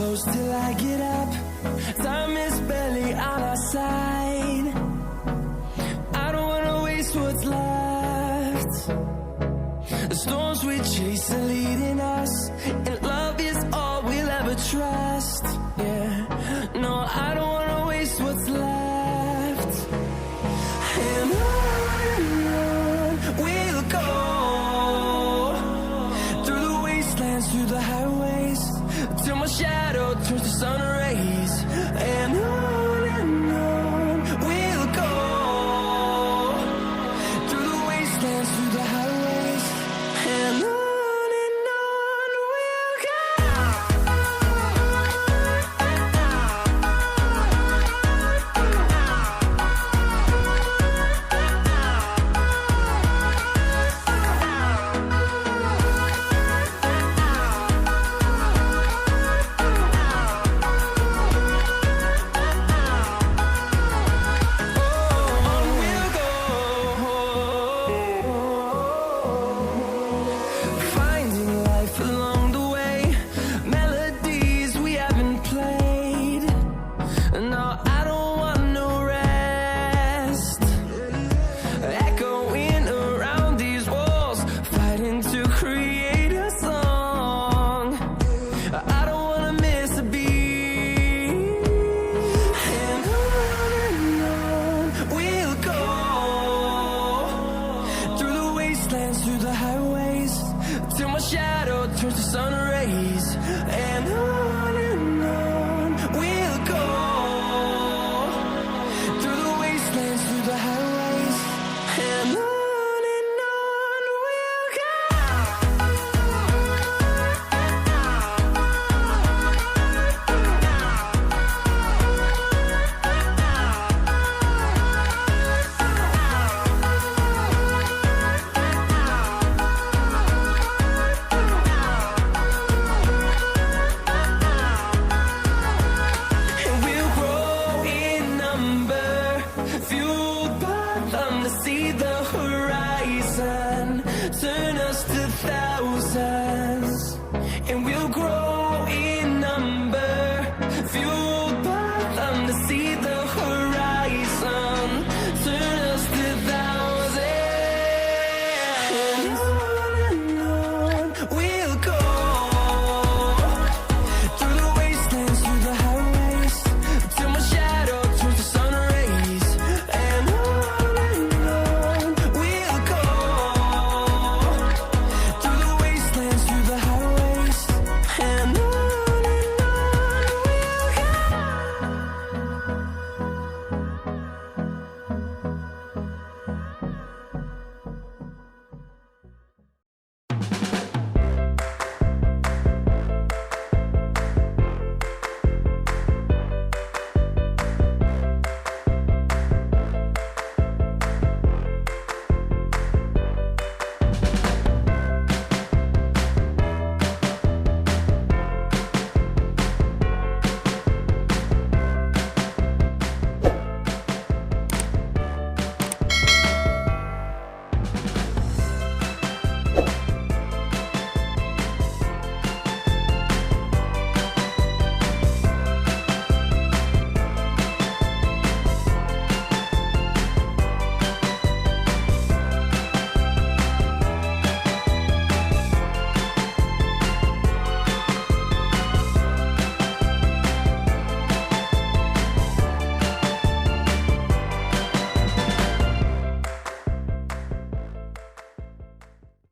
close till I get up. Time is barely on our side. I don't wanna waste what's left. The storms we chase are leading us, and love is all we'll ever trust. Yeah, no, I don't wanna waste what's left. And on we'll go, through the wastelands, through the highways, till my shadow turns to sun rays. And on we'll go, through the wastelands, through the highways, and on we'll go. Finding life along the way, melodies we haven't played. No, I don't want no rest. Echoing around these walls, fighting to create a song. I don't wanna miss a beat. And on we'll go, through the wastelands, through the highways, till my shadow turns to sun